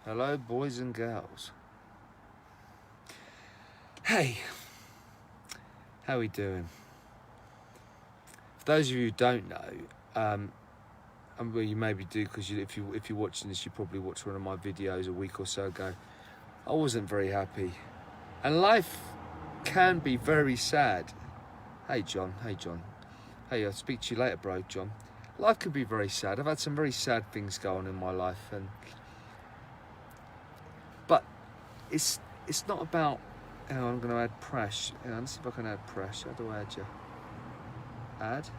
Hello, boys and girls. Hey, how are we doing? For those of you who don't know, well, you maybe do because if you're watching this, you probably watched one of my videos a week or so ago. I wasn't very happy, and life can be very sad. Hey, John. Hey, I'll speak to you later, bro, John. Life can be very sad. I've had some very sad things go on in my life, but it's not about. Hang on, I'm going to add Prash. Hang on, let's see if I can add Prash. How do I add you? Add.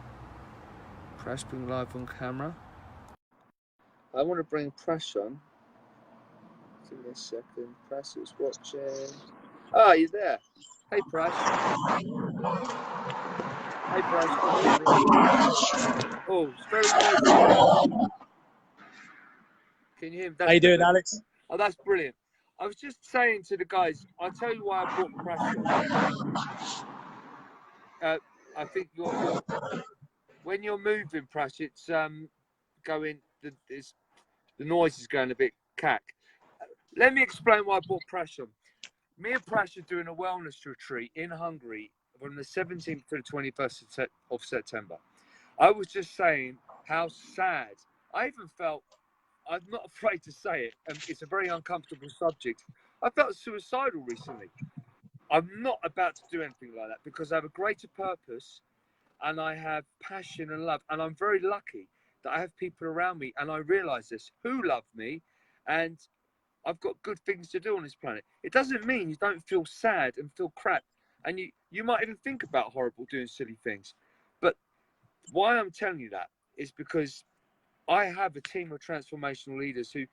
Prash, bring live on camera. I want to bring Prash on. Give me a second. Prash is watching. Ah, you're there. Hey, Prash. Hey, Prash. Oh, it's very noisy. Can you hear me? How you doing, Alex? Oh, that's brilliant. I was just saying to the guys, I'll tell you why I brought Prash on. I think when you're moving, Prash, it's going. The noise is going a bit cack. Let me explain why I brought Prash on. Me and Prash are doing a wellness retreat in Hungary from the 17th to the 21st of September. I was just saying how sad. I even felt, I'm not afraid to say it, and it's a very uncomfortable subject. I felt suicidal recently. I'm not about to do anything like that because I have a greater purpose and I have passion and love. And I'm very lucky that I have people around me, and I realize this, who love me, and I've got good things to do on this planet. It doesn't mean you don't feel sad and feel crap, and you might even think about horrible doing silly things. But why I'm telling you that is because I have a team of transformational leaders who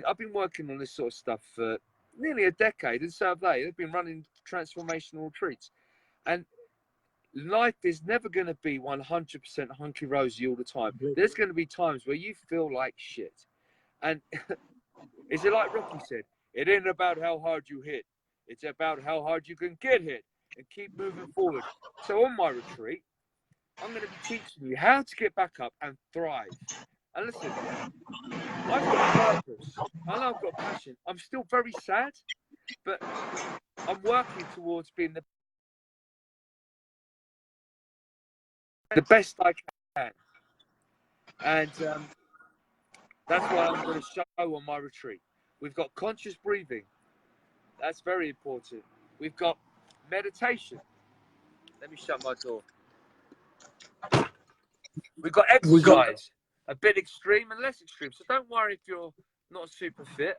I've been working on this sort of stuff for nearly a decade, and so have they. They've been running transformational retreats, and life is never going to be 100% hunky rosy all the time. There's going to be times where you feel like shit, and is it like Rocky said? It ain't about how hard you hit. It's about how hard you can get hit and keep moving forward. So on my retreat, I'm going to be teaching you how to get back up and thrive. And listen, I've got purpose. I know I've got passion. I'm still very sad, but I'm working towards being the best I can. And that's what I'm going to show on my retreat. We've got conscious breathing. That's very important. We've got meditation. Let me shut my door. We've got exercise. A bit extreme and less extreme. So don't worry if you're not super fit.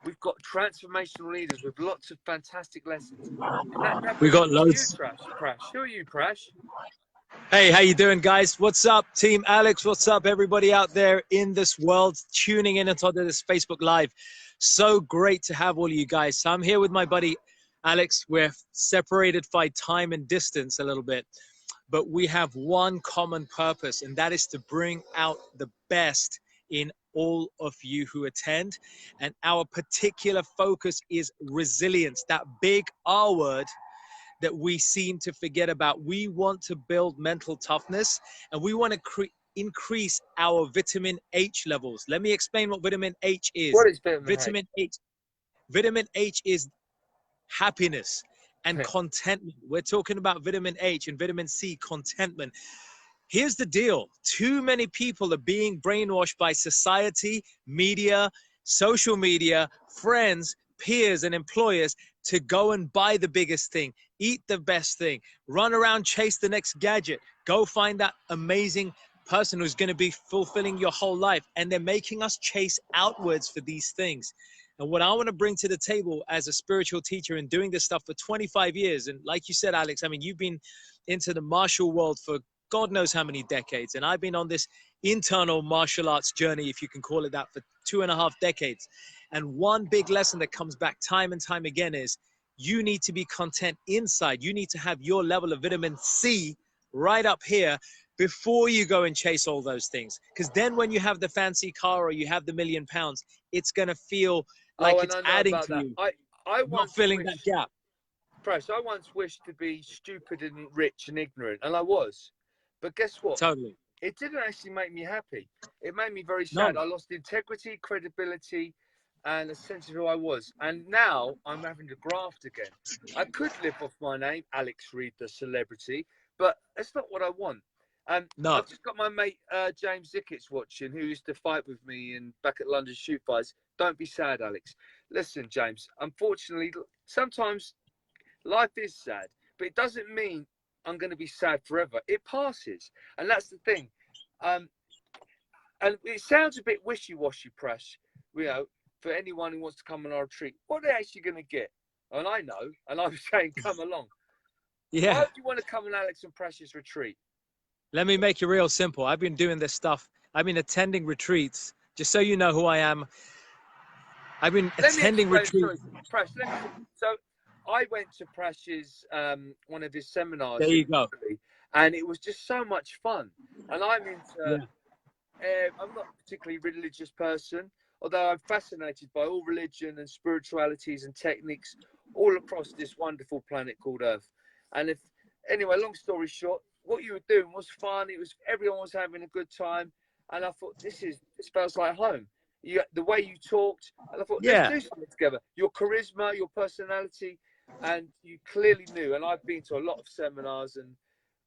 We've got transformational leaders with lots of fantastic lessons. We got loads. Prash. Who are you, Prash? Hey, how you doing, guys? What's up, Team Alex? What's up, everybody out there in this world tuning in onto this Facebook Live? So great to have all of you guys. So I'm here with my buddy Alex. We're separated by time and distance a little bit, but we have one common purpose, and that is to bring out the best in all of you who attend. And our particular focus is resilience, that big R word that we seem to forget about. We want to build mental toughness, and we want to increase our vitamin H levels. Let me explain what vitamin H is. What is vitamin H? Vitamin H is happiness and contentment. We're talking about vitamin H and vitamin C, contentment. Here's the deal. Too many people are being brainwashed by society, media, social media, friends, peers, and employers to go and buy the biggest thing, eat the best thing, run around, chase the next gadget, go find that amazing person who's going to be fulfilling your whole life. And they're making us chase outwards for these things. And what I want to bring to the table as a spiritual teacher and doing this stuff for 25 years, and like you said, Alex, I mean, you've been into the martial world for God knows how many decades. And I've been on this internal martial arts journey, if you can call it that, for 2.5 decades. And one big lesson that comes back time and time again is you need to be content inside. You need to have your level of vitamin C right up here before you go and chase all those things. Because then when you have the fancy car or you have the £1 million, it's going to feel like it's adding to you. I not filling that gap. Prash, I once wished to be stupid and rich and ignorant, and I was. But guess what? Totally. it didn't actually make me happy. It made me very No. sad. I lost integrity, credibility, and a sense of who I was. And now I'm having to graft again. I could live off my name, Alex Reid, the celebrity, but that's not what I want. No. I've just got my mate James Zickett's watching, who used to fight with me and back at London Shoot Fights. Don't be sad, Alex. Listen, James, unfortunately, sometimes life is sad, but it doesn't mean I'm going to be sad forever. It passes. And that's the thing. And it sounds a bit wishy-washy, Prash, you know, for anyone who wants to come on our retreat. What are they actually going to get? And I know, and I'm saying come along. Yeah. Why do you want to come on Alex and Prash's retreat? Let me make it real simple. I've been doing this stuff. I've been attending retreats. Just so you know who I am. I've been attending retreats. Prash, so I went to Prash's, one of his seminars. There you go. And it was just so much fun. And I'm into, I'm not a particularly religious person, although I'm fascinated by all religion and spiritualities and techniques all across this wonderful planet called Earth. And anyway, long story short, what you were doing was fun. Everyone was having a good time. And I thought, this feels like home. The way you talked, and I thought, let's do something together. Your charisma, your personality, and you clearly knew. And I've been to a lot of seminars and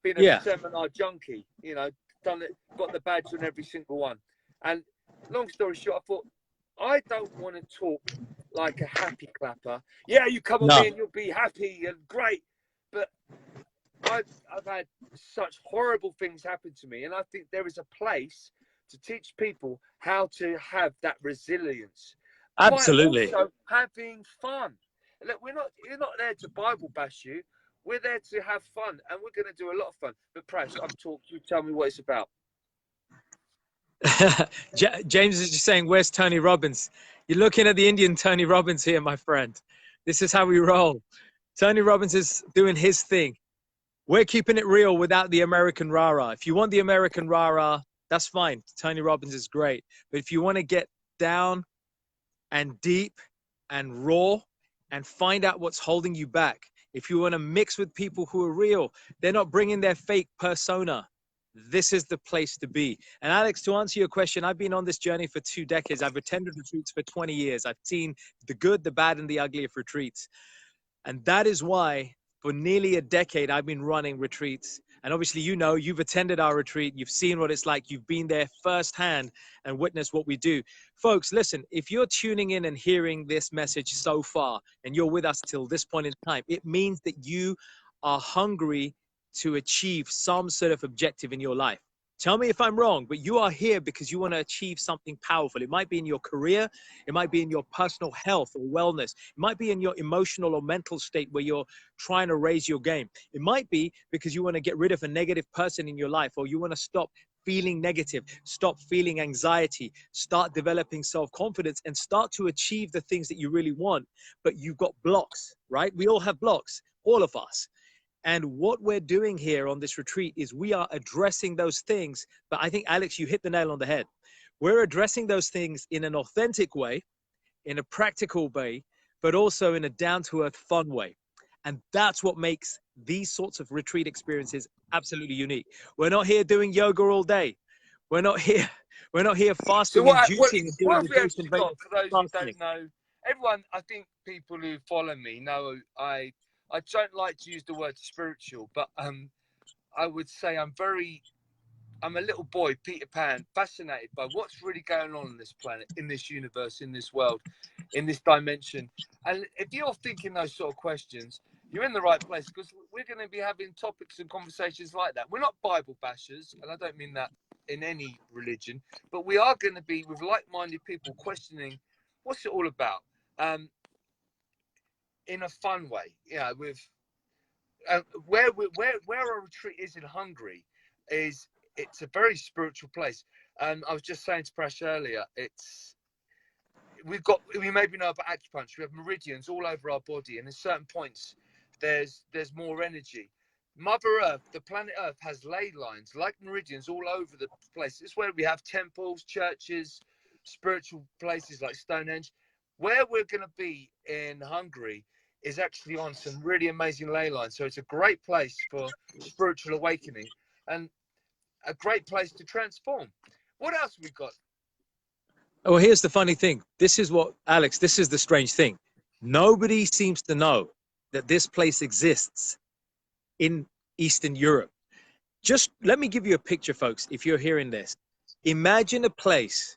been a seminar junkie, you know, done it, got the badge on every single one. And long story short, I thought, I don't want to talk like a happy clapper. Yeah, you come on me and you'll be happy and great. But I've had such horrible things happen to me. And I think there is a place to teach people how to have that resilience. Absolutely. But also having fun. Look, you're not there to Bible bash you. We're there to have fun, and we're going to do a lot of fun. But Prash, you tell me what it's about. James is just saying, where's Tony Robbins? You're looking at the Indian Tony Robbins here, my friend. This is how we roll. Tony Robbins is doing his thing. We're keeping it real without the American rah-rah. If you want the American rah-rah, that's fine. Tony Robbins is great. But if you want to get down and deep and raw and find out what's holding you back, if you want to mix with people who are real, they're not bringing their fake persona. This is the place to be. And Alex, to answer your question, I've been on this journey for 2 decades. I've attended retreats for 20 years. I've seen the good, the bad, and the ugly of retreats. And that is why for nearly a decade, I've been running retreats. And obviously, you know, you've attended our retreat. You've seen what it's like. You've been there firsthand and witnessed what we do. Folks, listen, if you're tuning in and hearing this message so far and you're with us till this point in time, it means that you are hungry to achieve some sort of objective in your life. Tell me if I'm wrong, but you are here because you want to achieve something powerful. It might be in your career. It might be in your personal health or wellness. It might be in your emotional or mental state where you're trying to raise your game. It might be because you want to get rid of a negative person in your life, or you want to stop feeling negative, stop feeling anxiety, start developing self-confidence, and start to achieve the things that you really want. But you've got blocks, right? We all have blocks, all of us. And what we're doing here on this retreat is we are addressing those things. But I think, Alex, you hit the nail on the head. We're addressing those things in an authentic way, in a practical way, but also in a down-to-earth fun way. And that's what makes these sorts of retreat experiences absolutely unique. We're not here doing yoga all day. We're not here fasting and juicing and doing what have we actually got, for those who don't know? Everyone, I think people who follow me know I don't like to use the word spiritual, but I would say I'm a little boy, Peter Pan, fascinated by what's really going on this planet, in this universe, in this world, in this dimension. And if you're thinking those sort of questions, you're in the right place, because we're going to be having topics and conversations like that. We're not Bible bashers, and I don't mean that in any religion, but we are going to be with like-minded people questioning what's it all about. In a fun way, with where our retreat is in Hungary, it's a very spiritual place. And I was just saying to Prash earlier, we maybe know about acupuncture. We have meridians all over our body, and at certain points there's more energy. Mother Earth, the planet Earth, has ley lines like meridians all over the place. It's where we have temples, churches, spiritual places like Stonehenge. Where we're going to be in Hungary is actually on some really amazing ley lines. So it's a great place for spiritual awakening. And a great place to transform. What else we got? Oh, here's the funny thing. This is what, Alex, this is the strange thing. Nobody seems to know that this place exists in Eastern Europe. Just let me give you a picture, folks, if you're hearing this. Imagine a place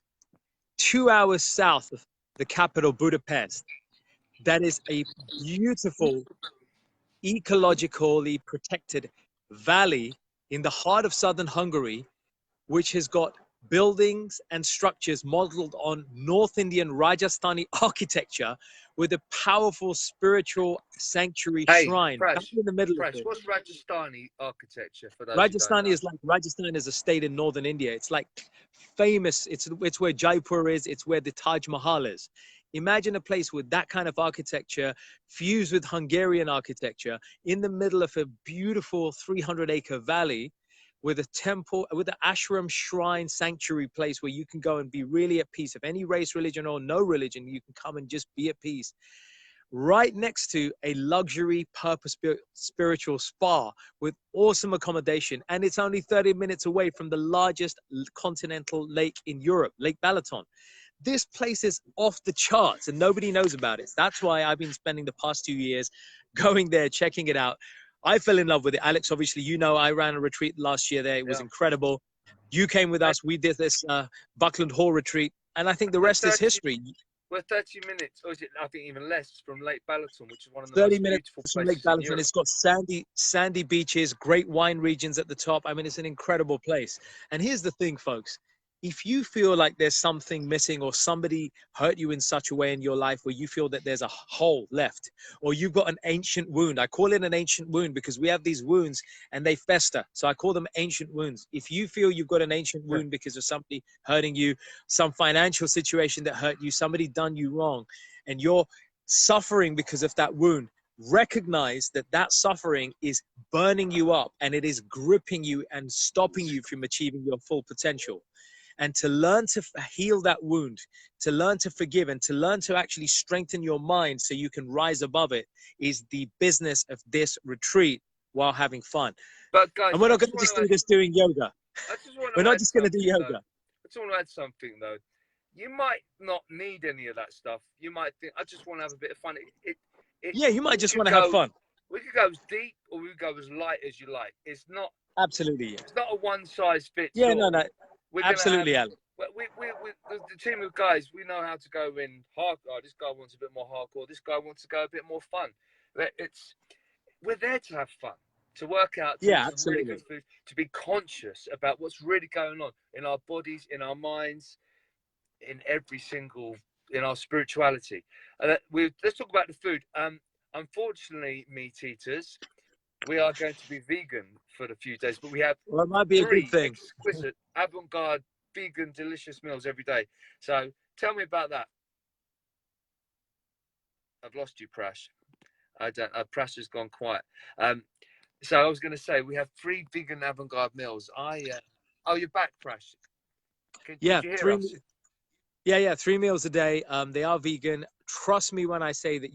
2 hours south of the capital, Budapest, that is a beautiful, ecologically protected valley in the heart of southern Hungary, which has got buildings and structures modeled on North Indian Rajasthani architecture with a powerful spiritual sanctuary shrine right in the middle of it. What's Rajasthani architecture for those Rajasthani is like, Rajasthan is a state in northern India. It's like famous. It's where Jaipur is. It's where the Taj Mahal is. Imagine a place with that kind of architecture fused with Hungarian architecture in the middle of a beautiful 300-acre valley with a temple, with an ashram shrine sanctuary place where you can go and be really at peace. Of any race, religion, or no religion, you can come and just be at peace. Right next to a luxury purpose-built spiritual spa with awesome accommodation. And it's only 30 minutes away from the largest continental lake in Europe, Lake Balaton. This place is off the charts and nobody knows about it. That's why I've been spending the past 2 years going there, checking it out. I fell in love with it. Alex, obviously, you know, I ran a retreat last year there. It was incredible. You came with us. We did this Buckland Hall retreat. And I think the rest is history. We're 30 minutes, or is it, I think, even less from Lake Balaton, which is one of the 30 most minutes beautiful from places Lake Balaton. It's got sandy beaches, great wine regions at the top. I mean, it's an incredible place. And here's the thing, folks. If you feel like there's something missing or somebody hurt you in such a way in your life where you feel that there's a hole left, or you've got an ancient wound, I call it an ancient wound because we have these wounds and they fester. So I call them ancient wounds. If you feel you've got an ancient wound because of somebody hurting you, some financial situation that hurt you, somebody done you wrong, and you're suffering because of that wound, recognize that that suffering is burning you up and it is gripping you and stopping you from achieving your full potential. And to learn to heal that wound, to learn to forgive, and to learn to actually strengthen your mind so you can rise above it is the business of this retreat while having fun. But guys, and we're not going to just do this doing yoga. We're not just going to do yoga. Though. I just want to add something though. You might not need any of that stuff. You might think, I just want to have a bit of fun. Yeah, you might just want to have fun. We could go as deep or we could go as light as you like. It's not. Absolutely. It's not a one size fits all. Yeah, no. Absolutely, Alan. The team of guys, we know how to go in hardcore. This guy wants a bit more hardcore. This guy wants to go a bit more fun. We're there to have fun, to work out, to absolutely. Really good food, to be conscious about what's really going on in our bodies, in our minds, in our spirituality. Let's talk about the food. Unfortunately, meat eaters, we are going to be vegan for a few days, but we have it might be a good thing. Exquisite, avant-garde, vegan, delicious meals every day. So tell me about that. I've lost you, Prash. Prash has gone quiet. So I was going to say we have 3 vegan avant-garde meals. Oh, you're back, Prash. Did you hear us? Yeah, 3 meals a day. They are vegan. Trust me when I say that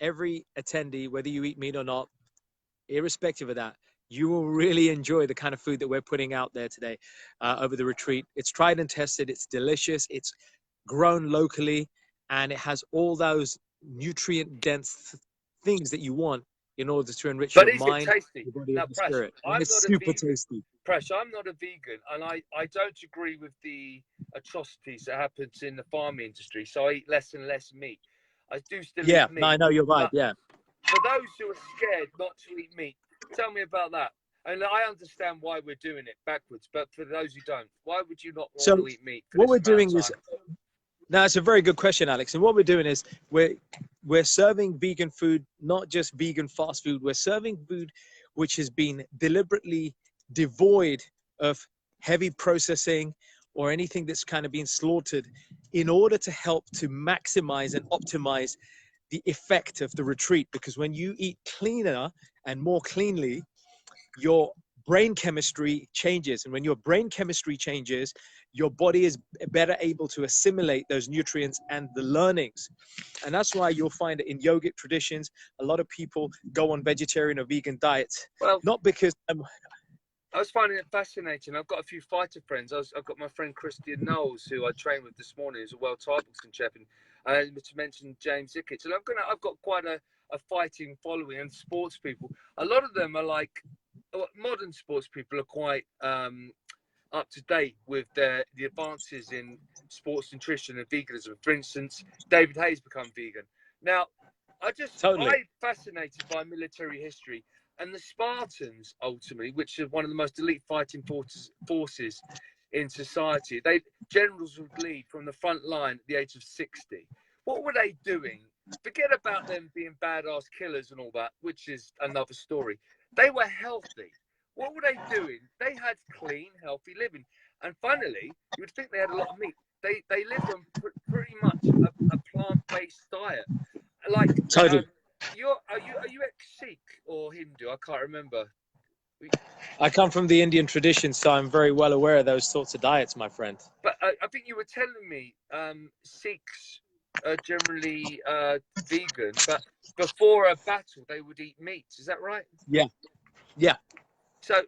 every attendee, whether you eat meat or not, irrespective of that, you will really enjoy the kind of food that we're putting out there today over the retreat. It's tried and tested. It's delicious. It's grown locally, and it has all those nutrient-dense things that you want in order to enrich your mind, your body, and spirit. And it's super tasty. Prash, I'm not a vegan, and I don't agree with the atrocities that happens in the farm industry. So I eat less and less meat. I do still eat meat. Yeah, I know you're right. Yeah. For those who are scared not to eat meat, tell me about that. And I understand why we're doing it backwards, but for those who don't, why would you not want to eat meat? What we're doing is, now it's a very good question, Alex. And what we're doing is we're serving vegan food, not just vegan fast food. We're serving food which has been deliberately devoid of heavy processing or anything that's kind of been slaughtered in order to help to maximize and optimize the effect of the retreat. Because when you eat cleaner and more cleanly, your brain chemistry changes. And when your brain chemistry changes, your body is better able to assimilate those nutrients and the learnings. And that's why you'll find that in yogic traditions, a lot of people go on vegetarian or vegan diets. Well, not because I was finding it fascinating. I've got a few fighter friends. I've got my friend Christian Knowles, who I trained with this morning, who's a world Thai boxing champion. To mention James Ickett. And I've got quite a fighting following, and sports people. A lot of them are like, modern sports people are quite up to date with the advances in sports nutrition and veganism. For instance, David Hayes become vegan. Now, I'm fascinated by military history, and the Spartans, ultimately, which are one of the most elite fighting forces in society, generals would lead from the front line at the age of 60. What were they doing? Forget about them being badass killers and all that, which is another story. They were healthy. What were they doing? They had clean, healthy living. And finally, you would think they had a lot of meat. They lived on pretty much a plant-based diet. Like, Totally. are you ex-Sikh or Hindu? I can't remember. I come from the Indian tradition, so I'm very well aware of those sorts of diets, my friend. But I think you were telling me Sikhs are generally vegan, but before a battle they would eat meat. Is that right? Yeah. Yeah. So,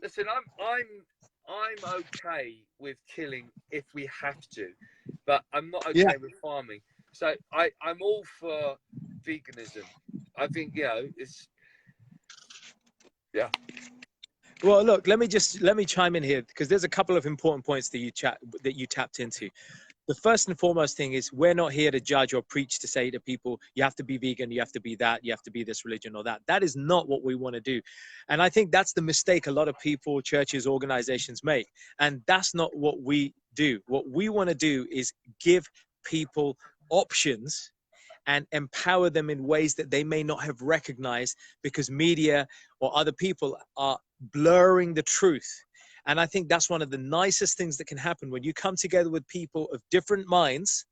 listen, I'm okay with killing if we have to, but I'm not okay with farming. So I'm all for veganism. I think it's Well, look, let me chime in here, because there's a couple of important points that you tapped into. The first and foremost thing is, we're not here to judge or preach to say to people, you have to be vegan, you have to be that, you have to be this religion or that. That is not what we want to do. And I think that's the mistake a lot of people, churches, organizations make. And that's not what we do. What we want to do is give people options and empower them in ways that they may not have recognized, because media or other people are blurring the truth. And I think that's one of the nicest things that can happen when you come together with people of different minds,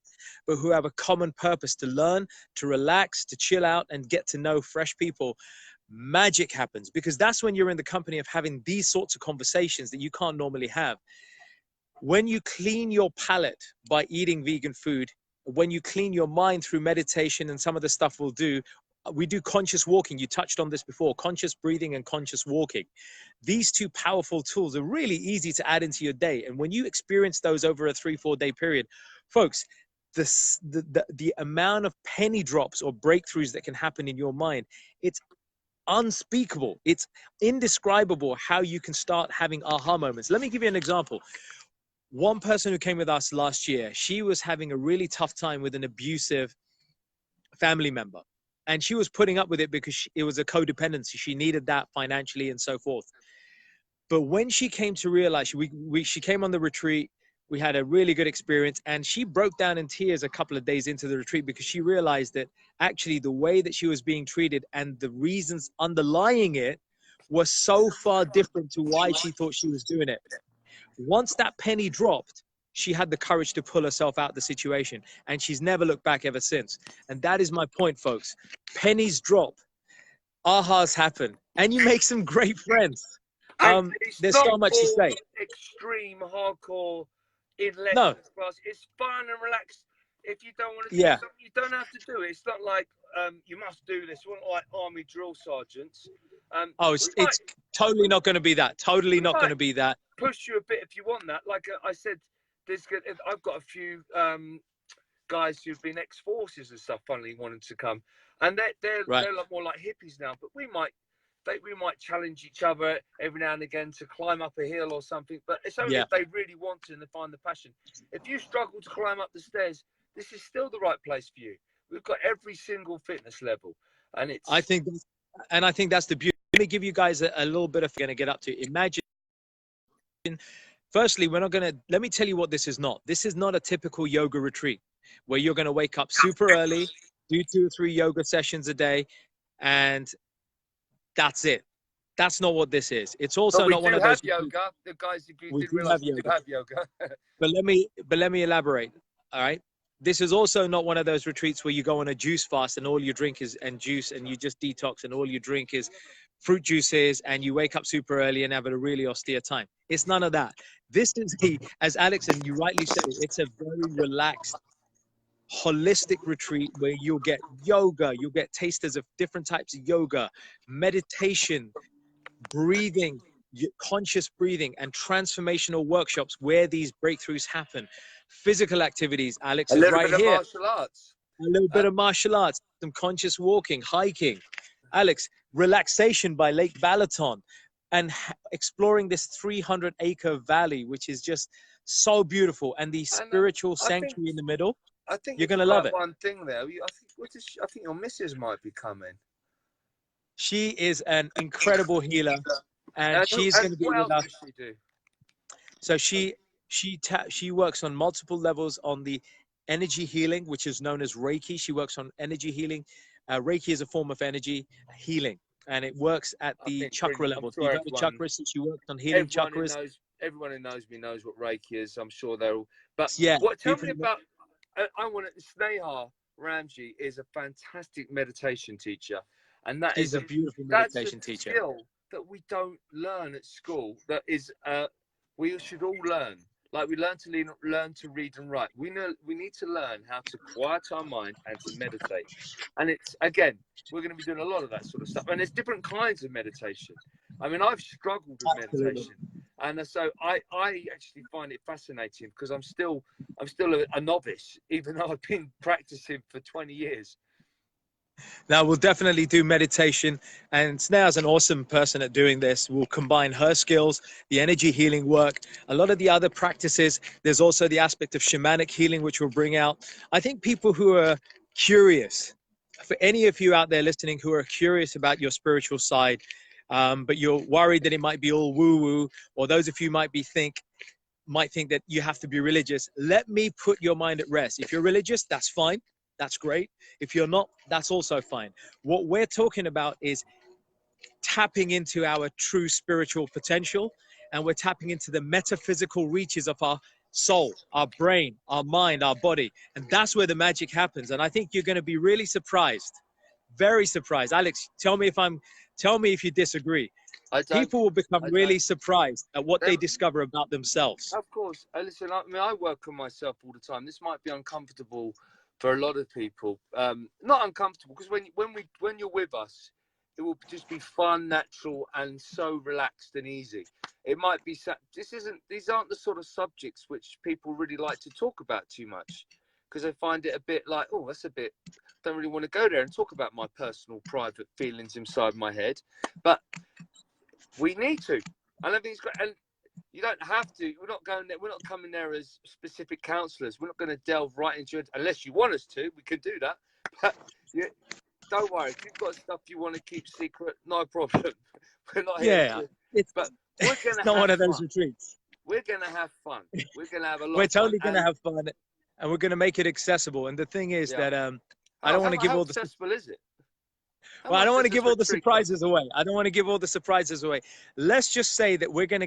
but who have a common purpose to learn, to relax, to chill out, and get to know fresh people. Magic happens, because that's when you're in the company of having these sorts of conversations that you can't normally have. When you clean your palate by eating vegan food, when you clean your mind through meditation and some of the stuff we do conscious walking. You touched on this before, conscious breathing and conscious walking. These two powerful tools are really easy to add into your day. And when you experience those over a 3-4 day period, folks, the amount of penny drops or breakthroughs that can happen in your mind, it's unspeakable. It's indescribable how you can start having aha moments. Let me give you an example. One person who came with us last year, she was having a really tough time with an abusive family member. And she was putting up with it because it was a codependency. She needed that financially and so forth. But when she came to realize, she came on the retreat, we had a really good experience, and she broke down in tears a couple of days into the retreat, because she realized that actually the way that she was being treated and the reasons underlying it were so far different to why she thought she was doing it. Once that penny dropped, she had the courage to pull herself out of the situation, and she's never looked back ever since. And that is my point, folks. Pennies drop, ahas happen, and you make some great friends. There's so much to say. Extreme, hardcore, in lessons. No. Class. It's fun and relaxed. If you don't want to do something, you don't have to do it. It's not like you must do this. We're not like army drill sergeants. It's totally not going to be that. Totally not going to be that. Push you a bit if you want that. Like I said, I've got a few guys who've been ex-forces and stuff, funnily, wanting to come, and they're a lot more like hippies now. But we might challenge each other every now and again to climb up a hill or something. But it's only if they really want to and they find the passion. If you struggle to climb up the stairs, this is still the right place for you. We've got every single fitness level, and I think that's the beauty. Let me give you guys a little bit of going to get up to. Imagine. Firstly, let me tell you what this is not. This is not a typical yoga retreat where you're going to wake up super early, do 2 or 3 yoga sessions a day, and that's it. That's not what this is. It's also not one of those. Yoga. The guys who did realize we do have yoga. But let me elaborate. All right. This is also not one of those retreats where you go on a juice fast and all you drink is juice, and you just detox and all you drink is fruit juices, and you wake up super early and have a really austere time. It's none of that. This is as Alex and you rightly said, it's a very relaxed, holistic retreat where you'll get yoga, you'll get tasters of different types of yoga, meditation, breathing, conscious breathing and transformational workshops where these breakthroughs happen. Physical activities, Alex A is little right bit of here. martial arts. A little bit of martial arts, some conscious walking, hiking. Alex, relaxation by Lake Balaton, and exploring this 300-acre valley, which is just so beautiful, and the And spiritual sanctuary in the middle. I think You're you going to love forgot it. one thing there. I think your missus might be coming. She is an incredible healer, and she's going to be what with else us. does she do? So she works on multiple levels on the energy healing, which is known as Reiki. She works on energy healing. Reiki is a form of energy healing, and it works at the chakra level. So you've got the chakras, so she works on healing chakras. Everyone who knows me knows what Reiki is. I'm sure they're all. But Yeah, tell me about. I want to. Sneha Ramji is a fantastic meditation teacher, and she's a beautiful meditation teacher. Skill that we don't learn at school. That is, we should all learn. Like we learn to read and write. We need to learn how to quiet our mind and to meditate. And it's, again, we're going to be doing a lot of that sort of stuff. And there's different kinds of meditation. I mean, I've struggled with meditation, and so I actually find it fascinating because I'm still a novice, even though I've been practicing for 20 years. Now, we'll definitely do meditation, and Sneha's an awesome person at doing this. We'll combine her skills, the energy healing work, a lot of the other practices. There's also the aspect of shamanic healing, which we'll bring out. I think people who are curious, for any of you out there listening who are curious about your spiritual side, but you're worried that it might be all woo-woo, or those of you might think that you have to be religious, let me put your mind at rest. If you're religious, that's fine. That's great. If you're not, that's also fine. What we're talking about is tapping into our true spiritual potential, and we're tapping into the metaphysical reaches of our soul, our brain, our mind, our body. And that's where the magic happens. And I think you're going to be really surprised, very surprised. Alex, tell me if you disagree. People will become really surprised at what they discover about themselves. Of course. Listen, I mean, I work on myself all the time. This might be uncomfortable for a lot of people. Not uncomfortable, because when you're with us, it will just be fun, natural, and so relaxed and easy. It might be these aren't the sort of subjects which people really like to talk about too much, because they find it a bit like, oh, that's a bit, don't really want to go there and talk about my personal private feelings inside my head. But we need to. I think it's great. And you don't have to. We're not going there. We're not coming there as specific counsellors. We're not going to delve right into it unless you want us to. We can do that. But don't worry. If you've got stuff you want to keep secret, no problem. We're not here. But we're going to. It's not one of those retreats. We're going to have fun. We're going to have a lot. We're totally going to have fun, and we're going to make it accessible. And the thing is that I don't want to give all the. How accessible is it? Well, I don't want to give all the surprises away. I don't want to give all the surprises away. Let's just say that we're going to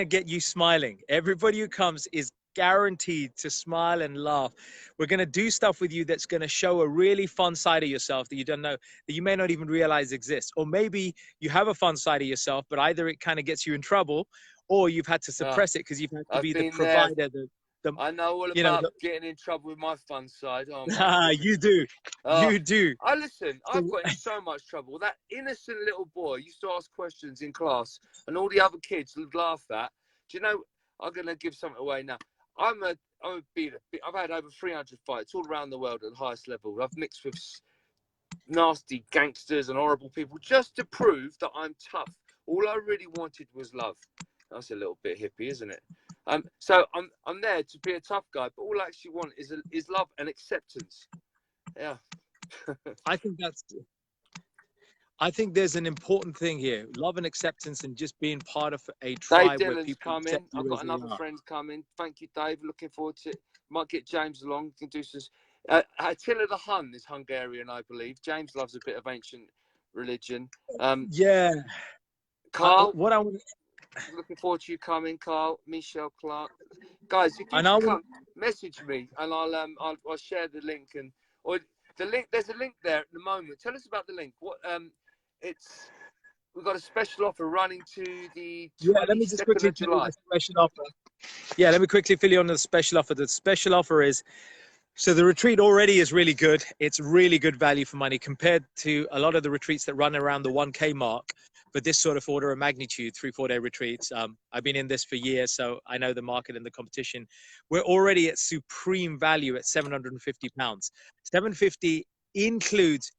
get you smiling. Everybody who comes is guaranteed to smile and laugh. We're going to do stuff with you that's going to show a really fun side of yourself that you don't know, that you may not even realize exists. Or maybe you have a fun side of yourself, but either it kind of gets you in trouble, or you've had to suppress it because you've had to be the provider. I know all about getting in trouble with my fun side. Oh, you do. You do. Listen, I've got in so much trouble. That innocent little boy used to ask questions in class, and all the other kids would laugh at. Do you know, I'm going to give something away now. I'm a beater. I've had over 300 fights all around the world at the highest level. I've mixed with nasty gangsters and horrible people just to prove that I'm tough. All I really wanted was love. That's a little bit hippie, isn't it? So I'm there to be a tough guy, but all I actually want is love and acceptance. Yeah. I think there's an important thing here: love and acceptance, and just being part of a tribe Dave where Dillon's people coming. I've got another friend coming. Thank you, Dave. Looking forward to it. Might get James along. We can do some. Attila the Hun is Hungarian, I believe. James loves a bit of ancient religion. Yeah. Carl. Looking forward to you coming, Carl. Michelle Clark. Guys, if you come, message me and I'll share the link or the link. There's a link there at the moment. Tell us about the link. We've got a special offer running to the 22nd let me just quickly of July. The special offer. Yeah, let me quickly fill you on the special offer. The special offer is, so the retreat already is really good. It's really good value for money compared to a lot of the retreats that run around the 1K mark. but this sort of order of magnitude, 3-4 day retreats. I've been in this for years, so I know the market and the competition. We're already at supreme value at £750. 750 includes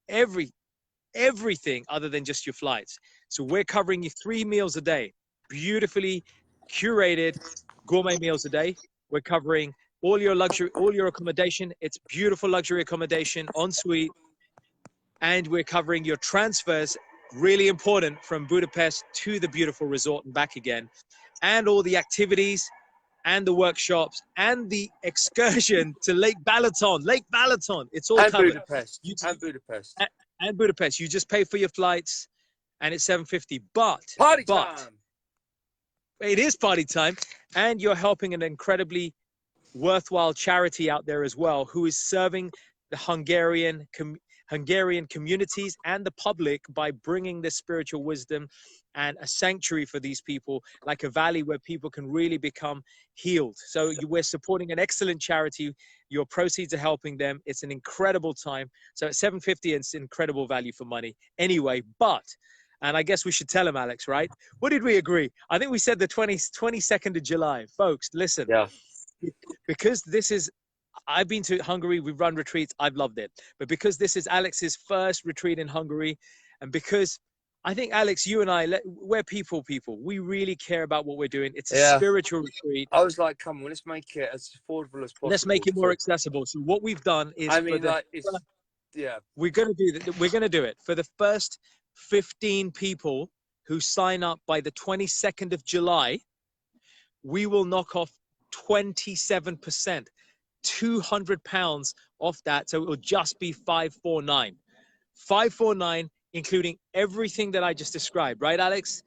everything other than just your flights. So we're covering you 3 meals a day, beautifully curated gourmet meals a day. We're covering all your luxury, all your accommodation. It's beautiful luxury accommodation, en suite. And we're covering your transfers, really important, from Budapest to the beautiful resort and back again. And all the activities and the workshops and the excursion to Lake Balaton. Lake Balaton, it's all And covered. Budapest. And Budapest. And Budapest. You just pay for your flights and it's $750. But Party time. It is party time. And you're helping an incredibly worthwhile charity out there as well, who is serving the Hungarian communities and the public by bringing this spiritual wisdom and a sanctuary for these people, like a valley where people can really become healed. So we're supporting an excellent charity. Your proceeds are helping them. It's an incredible time. So at $750, it's incredible value for money anyway. And I guess we should tell them, Alex, right? What did we agree? I think we said the 22nd of July. Folks, listen. Yeah. Because this is, I've been to Hungary, we've run retreats, I've loved it. But because this is Alex's first retreat in Hungary, and because I think, Alex, you and I, we're people. We really care about what we're doing. It's a spiritual retreat. I was like, come on, let's make it as affordable as possible. Let's make it more accessible. So what we've done is, we're going to do it for the first 15 people who sign up by the 22nd of July. We will knock off 27%, £200 off that. So it will just be 549, including everything that I just described, right, Alex?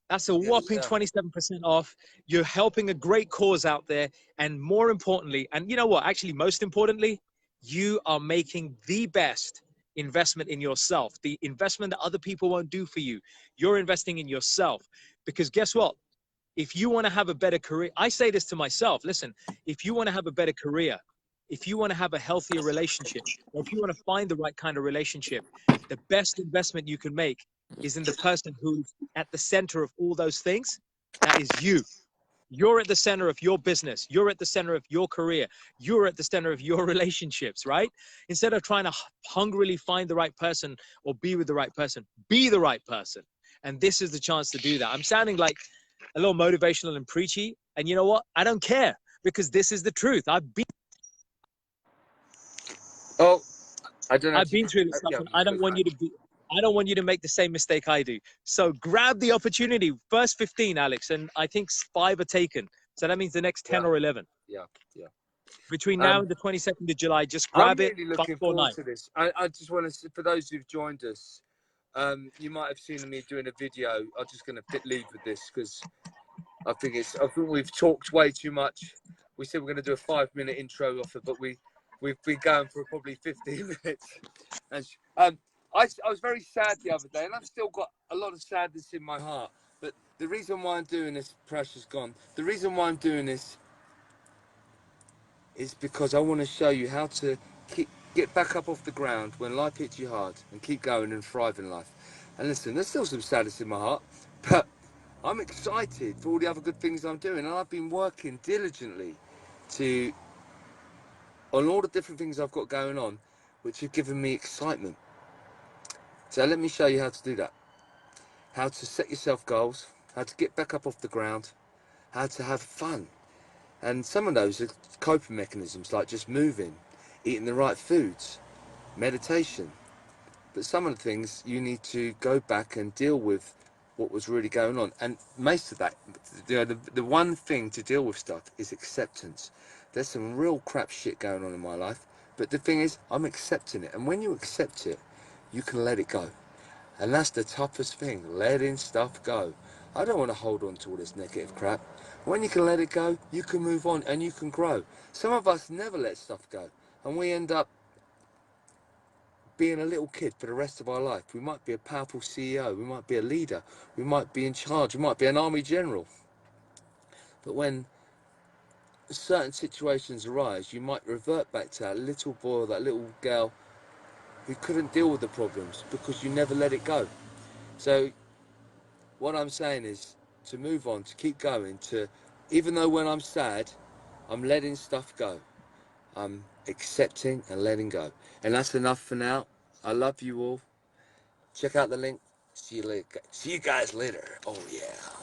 That's a whopping 27% off. You're helping a great cause out there. And more importantly, and you know what, actually, most importantly, you are making the best investment in yourself, the investment that other people won't do for you. You're investing in yourself, because guess what? If you want to have a better career, I say this to myself, listen, if you want to have a better career, if you want to have a healthier relationship, or if you want to find the right kind of relationship, the best investment you can make is in the person who's at the center of all those things. That is you. You're at the center of your business. You're at the center of your career. You're at the center of your relationships, right? Instead of trying to hungrily find the right person or be with the right person, be the right person. And this is the chance to do that. I'm sounding like a little motivational and preachy. And you know what? I don't care, because this is the truth. I've been through this stuff, and I don't want you to make the same mistake I do. So grab the opportunity. First 15, Alex, and I think 5 are taken. So that means the next 10 or 11. Yeah. Between now and the 22nd of July, just grab it. I'm really looking forward to this. I just want to, for those who've joined us, you might have seen me doing a video. I'm just going to lead with this because I think we've talked way too much. We said we're going to do a 5-minute intro offer, but we've been going for probably 15 minutes. And I was very sad the other day, and I've still got a lot of sadness in my heart. But the reason why I'm doing this, Prash is gone. The reason why I'm doing this is because I want to show you how to get back up off the ground when life hits you hard and keep going and thrive in life. And listen, there's still some sadness in my heart, but I'm excited for all the other good things I'm doing. And I've been working diligently on all the different things I've got going on, which have given me excitement. So let me show you how to do that. How to set yourself goals, how to get back up off the ground, how to have fun. And some of those are coping mechanisms, like just moving, eating the right foods, meditation. But some of the things you need to go back and deal with what was really going on. And most of that, the one thing to deal with stuff is acceptance. There's some real crap shit going on in my life, but the thing is, I'm accepting it. And when you accept it, you can let it go. And that's the toughest thing, letting stuff go. I don't want to hold on to all this negative crap. When you can let it go, you can move on and you can grow. Some of us never let stuff go, and we end up being a little kid for the rest of our life. We might be a powerful CEO, we might be a leader, we might be in charge, we might be an army general. But when certain situations arise, you might revert back to that little boy or that little girl who couldn't deal with the problems because you never let it go. So what I'm saying is to move on, to keep going, to even though when I'm sad, I'm letting stuff go. I'm accepting and letting go. And that's enough for now. I love you all. Check out the link. See you later. See you guys later. Oh yeah.